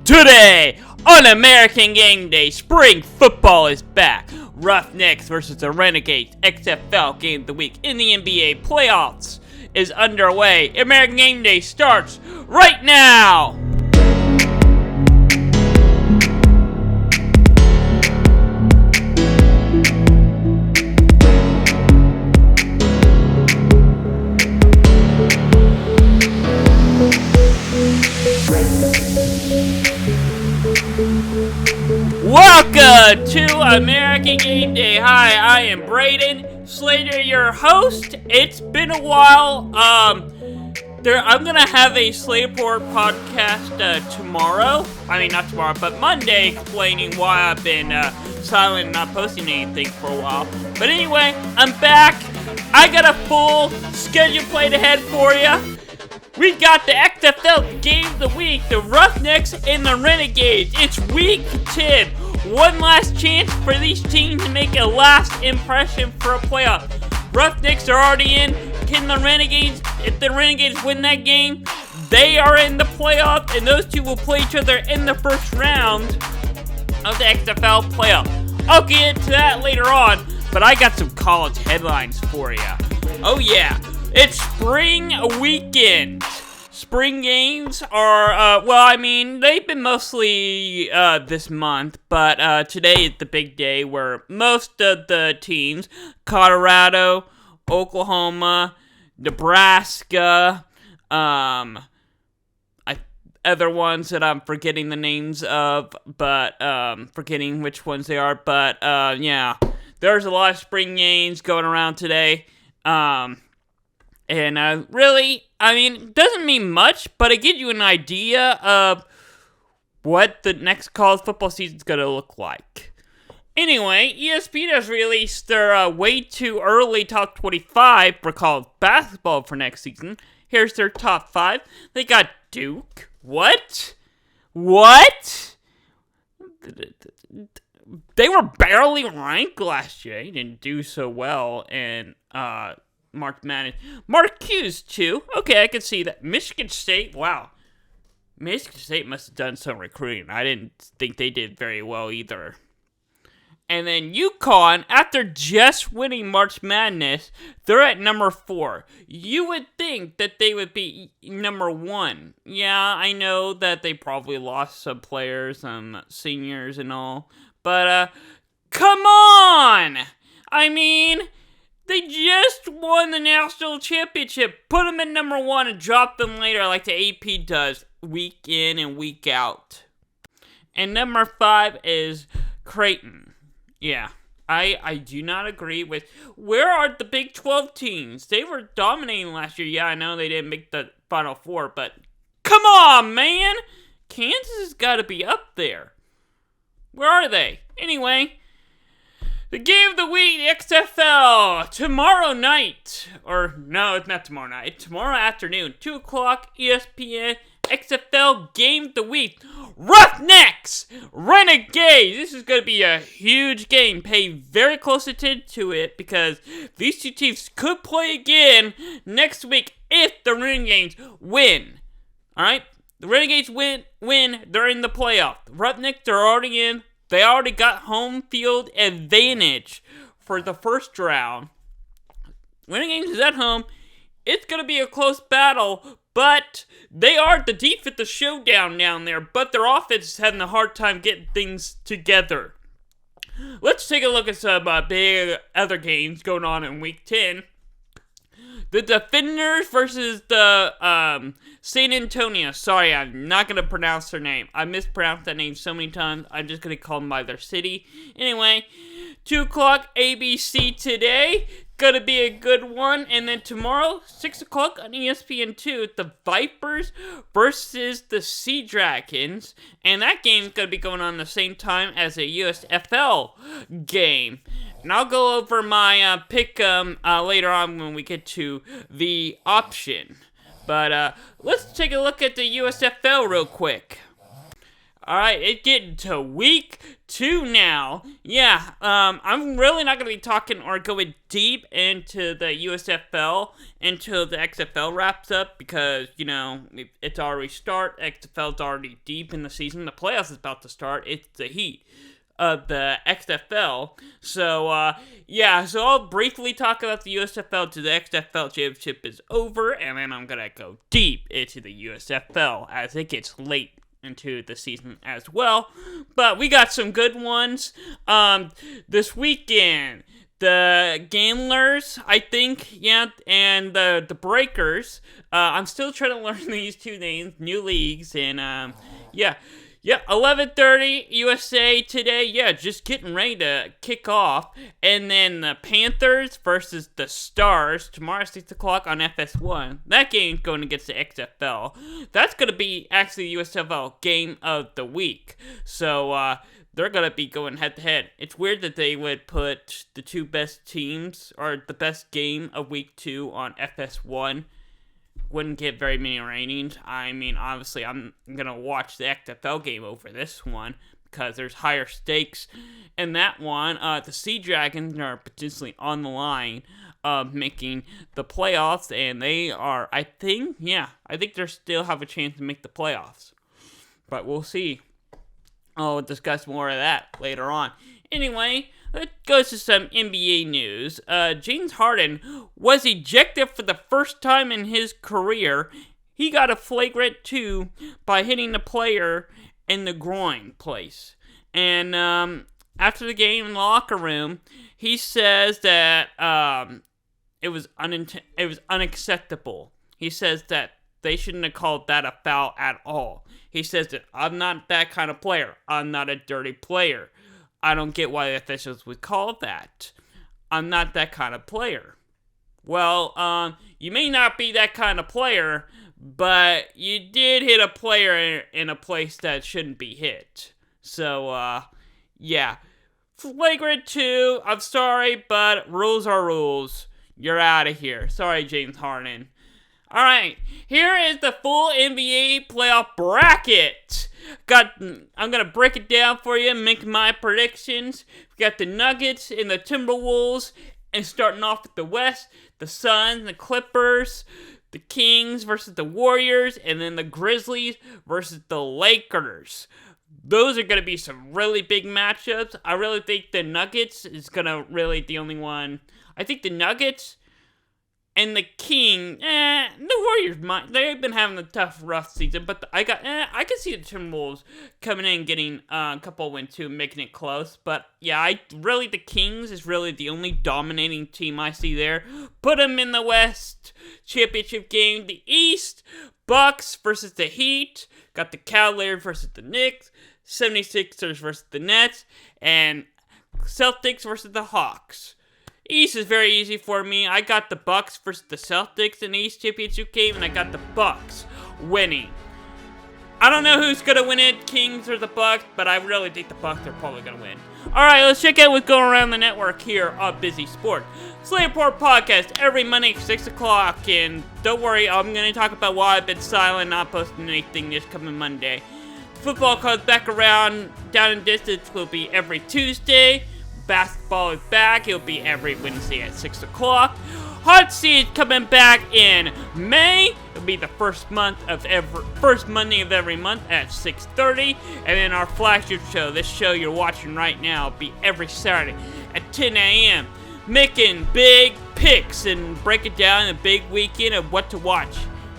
Today, on American Game Day, spring football is back. Roughnecks versus the Renegades XFL Game of the Week in the NBA playoffs is underway. American Game Day starts right now! Welcome to American Game Day. Hi, I am Braden Slater, your host. It's been a while. I'm gonna have a Slateport podcast tomorrow. I mean, not tomorrow, but Monday, explaining why I've been silent and not posting anything for a while. But anyway, I'm back. I got a full schedule played ahead for you. We got the XFL Game of the Week, the Roughnecks and the Renegades. It's week 10. One last chance for these teams to make a last impression for a playoff. Roughnecks are already in. Can the Renegades, if the Renegades win that game, they are in the playoff, and those two will play each other in the first round of the XFL playoff. I'll get to that later on, but I got some college headlines for you. Oh yeah. It's spring weekend. Spring games are, they've been mostly this month, but today is the big day where most of the teams, Colorado, Oklahoma, Nebraska, other ones that I'm forgetting the names of, but forgetting which ones they are, but yeah, there's a lot of spring games going around today. And it doesn't mean much, but it gives you an idea of what the next college football season is going to look like. Anyway, ESPN has released their way too early top 25 for college basketball for next season. Here's their top 5. They got Duke. What? They were barely ranked last year. They didn't do so well, and Mark Madden. Marcuse, too. Okay, I can see that. Michigan State, wow. Michigan State must have done some recruiting. I didn't think they did very well either. And then UConn, after just winning March Madness, they're at number 4. You would think that they would be number 1. Yeah, I know that they probably lost some players, some seniors and all. But, come on! I mean, they just won the national championship. Put them at number 1 and drop them later like the AP does, week in and week out. And number 5 is Creighton. Yeah, I do not agree with... Where are the Big 12 teams? They were dominating last year. Yeah, I know they didn't make the Final Four, but come on, man! Kansas has got to be up there. Where are they? Anyway... The Game of the Week, XFL, tomorrow night, or no, it's not tomorrow night, tomorrow afternoon, 2 o'clock, ESPN, XFL Game of the Week, Roughnecks, Renegades. This is going to be a huge game. Pay very close attention to it because these two teams could play again next week if the Renegades win. Alright? The Renegades win, they're in the playoff. The Roughnecks are already in. They already got home field advantage for the first round. Renegades is at home. It's going to be a close battle, but they are the defensive showdown down there, but their offense is having a hard time getting things together. Let's take a look at some big other games going on in Week 10. The Defenders versus the San Antonio. Sorry, I'm not going to pronounce their name. I mispronounced that name so many times. I'm just going to call them by their city. Anyway, 2 o'clock ABC today. Going to be a good one. And then tomorrow, 6 o'clock on ESPN2, the Vipers versus the Sea Dragons. And that game's going to be going on the same time as the USFL game. And I'll go over my pick later on when we get to the option. But let's take a look at the USFL real quick. All right, it's getting to week 2 now. Yeah, I'm really not going to be talking or going deep into the USFL until the XFL wraps up because, it's already start. XFL's already deep in the season. The playoffs is about to start. It's the heat of the XFL. So, so I'll briefly talk about the USFL till the XFL championship is over, and then I'm going to go deep into the USFL as it gets late into the season as well. But we got some good ones this weekend. The Gamblers, I think, and the Breakers. I'm still trying to learn these two names, new leagues, and 11:30 USA today. Just getting ready to kick off. And then the Panthers versus the Stars tomorrow at 6 o'clock on FS1. That game's going against the XFL. That's going to be actually the USFL game of the week. So, they're going to be going head-to-head. It's weird that they would put the two best teams, or the best game of week 2 on FS1. Wouldn't get very many ratings. I mean, obviously, I'm going to watch the XFL game over this one because there's higher stakes in that one. The Sea Dragons are potentially on the line of making the playoffs, and they are, I think they still have a chance to make the playoffs. But we'll see. I'll discuss more of that later on. Anyway, let's go to some NBA news. James Harden was ejected for the first time in his career. He got a flagrant 2 by hitting the player in the groin place. And after the game in the locker room, he says that it was unacceptable. He says that they shouldn't have called that a foul at all. He says that I'm not that kind of player. I'm not a dirty player. I don't get why the officials would call that. I'm not that kind of player. Well, you may not be that kind of player, but you did hit a player in a place that shouldn't be hit. So, Flagrant 2, I'm sorry, but rules are rules. You're out of here. Sorry, James Harden. Alright, here is the full NBA playoff bracket. I'm going to break it down for you and make my predictions. We got the Nuggets and the Timberwolves. And starting off with the West, the Suns and the Clippers. The Kings versus the Warriors. And then the Grizzlies versus the Lakers. Those are going to be some really big matchups. I really think the Nuggets is going to really the only one. I think the Nuggets and the the Warriors they've been having a tough, rough season, but I can see the Timberwolves coming in and getting a couple wins too, making it close. But yeah, the Kings is really the only dominating team I see there. Put them in the West championship game. The East, Bucks versus the Heat. Got the Cavaliers versus the Knicks. 76ers versus the Nets, and Celtics versus the Hawks. East is very easy for me. I got the Bucks versus the Celtics in the East Championship game, and I got the Bucks winning. I don't know who's going to win it, Kings or the Bucks, but I really think the Bucks are probably going to win. Alright, let's check out what's going around the network here on Busy Sport. Slate Report Podcast every Monday at 6 o'clock, and don't worry, I'm going to talk about why I've been silent, not posting anything this coming Monday. Football comes back around, down in distance will be every Tuesday. Basketball is back. It'll be every Wednesday at 6 o'clock. Hot Seat coming back in May. It'll be the first Monday of every month at 6:30. And then our flagship show, this show you're watching right now, will be every Saturday at 10 a.m. Making big picks and breaking down a big weekend of what to watch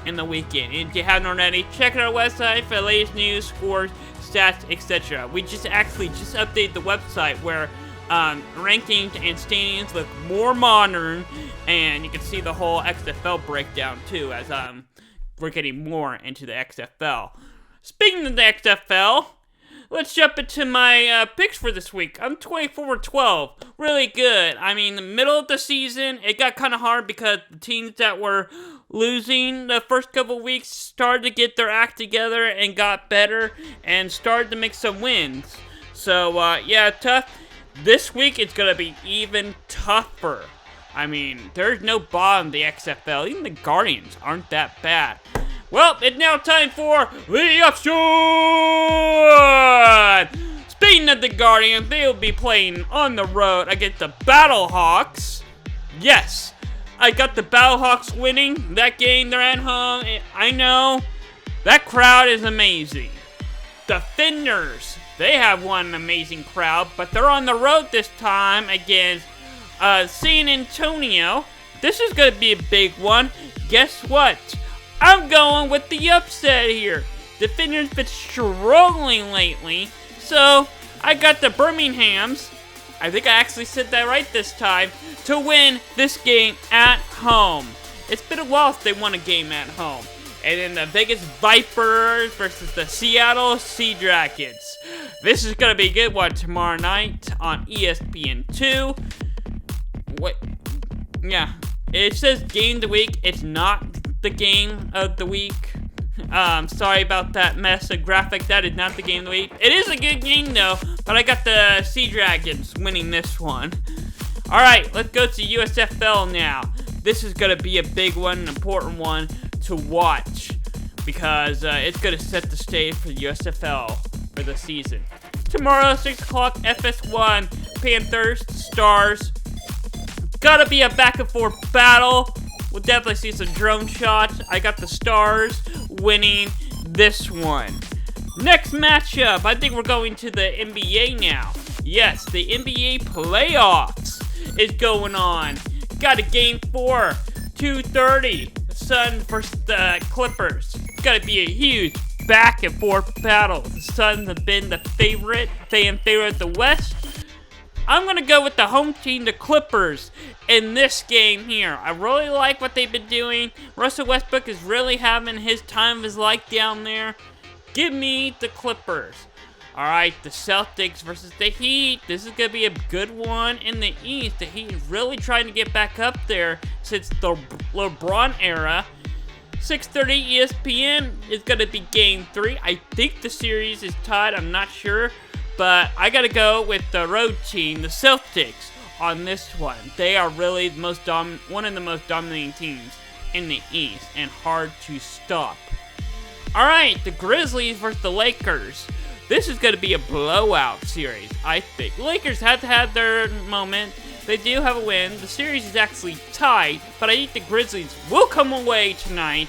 in the weekend. And if you haven't already, check out our website for the latest news, scores, stats, etc. We just updated the website where rankings and standings look more modern, and you can see the whole XFL breakdown too as we're getting more into the XFL. Speaking of the XFL, let's jump into my picks for this week. I'm 24-12, really good. I mean, the middle of the season, it got kind of hard because the teams that were losing the first couple weeks started to get their act together and got better and started to make some wins. So, tough. This week, it's going to be even tougher. I mean, there's no bottom in the XFL. Even the Guardians aren't that bad. Well, it's now time for the offshore. at the Guardians, they will be playing on the road against the Battlehawks. Yes, I got the Battlehawks winning that game. They're at home. I know that crowd is amazing. Defenders, they have one amazing crowd, but they're on the road this time against San Antonio. This is going to be a big one. Guess what? I'm going with the upset here. Defenders been struggling lately, so I got the Birminghams. I think I actually said that right this time, to win this game at home. It's been a while since they won a game at home. And then the Vegas Vipers versus the Seattle Sea Dragons. This is going to be a good one tomorrow night on ESPN2. What? Yeah. It says game of the week. It's not the game of the week. Sorry about that mess of graphic. That is not the game of the week. It is a good game though, but I got the Sea Dragons winning this one. Alright, let's go to USFL now. This is going to be a big one, an important one to watch, because it's going to set the stage for the USFL for the season. Tomorrow, 6 o'clock, FS1, Panthers, Stars. Gotta be a back and forth battle. We'll definitely see some drone shots. I got the Stars winning this one. Next matchup, I think we're going to the NBA now. Yes, the NBA playoffs is going on. Got a game 4, 2:30. Sun versus the Clippers. It's gonna be a huge back and forth battle. The Suns have been the fan favorite of the West. I'm gonna go with the home team, the Clippers, in this game here. I really like what they've been doing. Russell Westbrook is really having his time of his life down there. Give me the Clippers. Alright, the Celtics versus the Heat. This is going to be a good one in the East. The Heat is really trying to get back up there since the LeBron era. 6:30 ESPN is going to be game 3. I think the series is tied. I'm not sure. But I got to go with the road team, the Celtics, on this one. They are really one of the most dominating teams in the East and hard to stop. Alright, the Grizzlies versus the Lakers. This is going to be a blowout series, I think. Lakers had to have their moment. They do have a win. The series is actually tied, but I think the Grizzlies will come away tonight,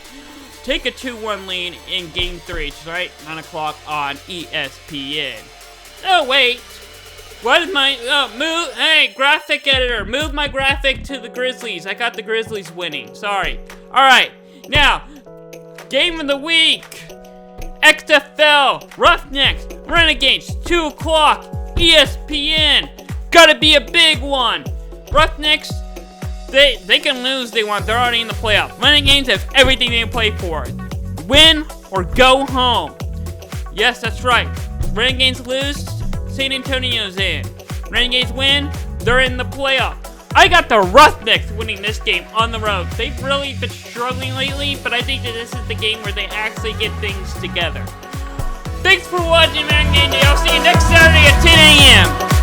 take a 2-1 lead in Game 3 tonight, 9 o'clock on ESPN. Oh, wait. What is my... Oh, move... Hey, graphic editor, move my graphic to the Grizzlies. I got the Grizzlies winning. Sorry. Alright, now, game of the week. XFL, Roughnecks, Renegades, 2 o'clock, ESPN. Gotta be a big one. Roughnecks, they can lose they want. They're already in the playoffs. Renegades have everything they can play for. Win or go home. Yes, that's right. Renegades lose, San Antonio's in. Renegades win, they're in the playoffs. I got the Roughnecks winning this game on the road. They've really been struggling lately, but I think that this is the game where they actually get things together. Thanks for watching, man. Gameday. I'll see you next Saturday at 10 a.m.